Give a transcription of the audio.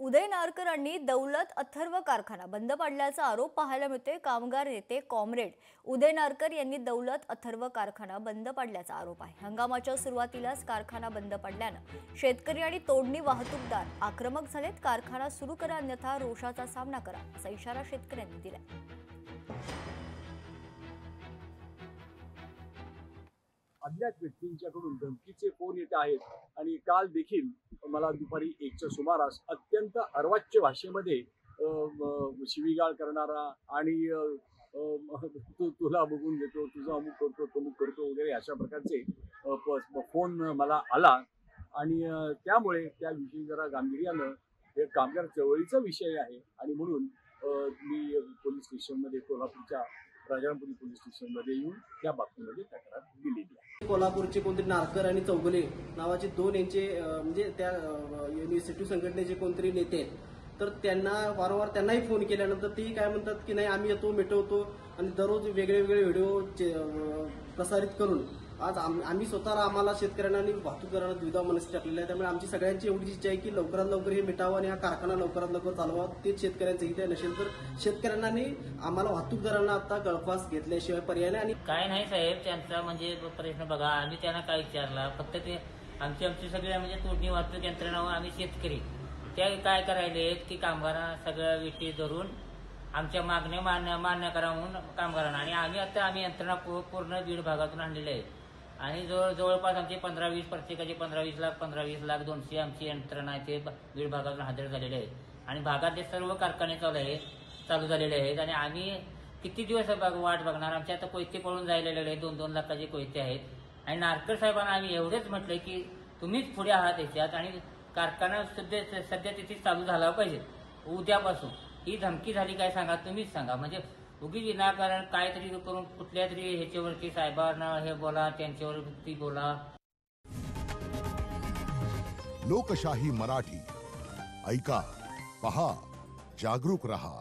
उदय नारकरांनी दौलत अथर्व कारखाना बंद पाडल्याचा आरोप पाहायला मिळतोय। कामगार नेते कॉम्रेड उदय नारकर यांनी दौलत अथर्व कारखाना बंद पाडल्याचा आरोप आहे। हंगामाच्या सुरुवातीलाच कारखाना बंद पडल्याने शेतकरी आणि तोडणी वाहतूकदार आक्रमक झालेत। कारखाना सुरू करा अन्यथा रोषाचा सामना करा असा इशारा शेतकऱ्यांनी दिलाय। अज्ञात व्यक्तींच्याकडून धमकीचे फोन येत आहेत आणि काल देखील मला दुपारी 1च्या सुमारास अत्यंत अर्वाच्य भाषेमध्ये शिवीगाळ करणारा आणि तुला बघून घेतो, तुझा अमुक करतो, तमुक करतो वगैरे अशा प्रकारचे फोन मला आला आणि त्यामुळे त्या विषयी जरा गांभीर्यानं हे कामगार चळवळीचा विषय आहे आणि म्हणून मी पोलीस स्टेशनमध्ये कोल्हापूरच्या राजारामपुरी पोलीस स्टेशनमध्ये येऊन त्या बाबतीमध्ये तक्रार दिलेली आहे। कोल्हापूरचे कोणतरी नारकर आणि चौगुले नावाचे दोन यांचे म्हणजे त्या युनिव्हर्सिटी संघटनेचे कोणतरी नेते आहेत, तर त्यांना वारंवार त्यांनाही फोन केल्यानंतर ते काय म्हणतात की नाही आम्ही येतो, मिटवतो आणि दररोज वेगळे वेगळे व्हिडिओ प्रसारित करून आज आम्ही स्वतःला आम्हाला शेतकऱ्यांना आणि वाहतूकदारांना द्विधा मनस्थिती टाकलेली आहे। त्यामुळे आमची सगळ्यांची एवढीच इच्छा आहे की लवकरात लवकर हे मिटावं आणि हा कारखाना लवकरात लवकर चालवा। तेच शेतकऱ्यांचं हित आहे, नसेल तर शेतकऱ्यांना आणि आम्हाला वाहतूकदारांना आता गळफास घेतल्याशिवाय पर्याय नाही। आणि काय नाही साहेब, त्यांचा म्हणजे प्रश्न बघा, आम्ही त्यांना काय विचारला, फक्त ते आमची सगळ्या म्हणजे तोडणी वाहतूक यंत्रणा आम्ही शेतकरी त्या काय करायले की कामगारांना सगळ्या विटी धरून आमच्या मागण्या मान्य करा म्हणून कामगारांना, आणि आम्ही यंत्रणा पूर्ण बीड भागातून आणलेले आहेत आणि जवळपास आमचे 15-20 प्रत्येकाचे 15-20 लाख 15-20 लाख 200 आमची यंत्रणा आहे ते बीड भागातून हजर झालेले आहेत आणि भागातले सर्व कारखाने चालू झालेले आहेत आणि आम्ही किती दिवस वाट बघणार। आमचे आता कोयते पळून जायला लागले, 2-2 लाखाचे कोयते आहेत आणि नारकर साहेबांना आम्ही एवढेच म्हटलंय की तुम्हीच पुढे आहात याच्यात आणि कारखाना सध्या तिथे चालू झाला पाहिजे उद्यापासून। ही धमकी झाली काय सांगा, तुम्हीच सांगा। म्हणजे उगीच विनाकारण काहीतरी करून कुठल्या तरी ह्याच्यावरती साहेबांना हे बोला, त्यांच्यावरती बोला। लोकशाही मराठी ऐका, पहा, जागरूक रहा।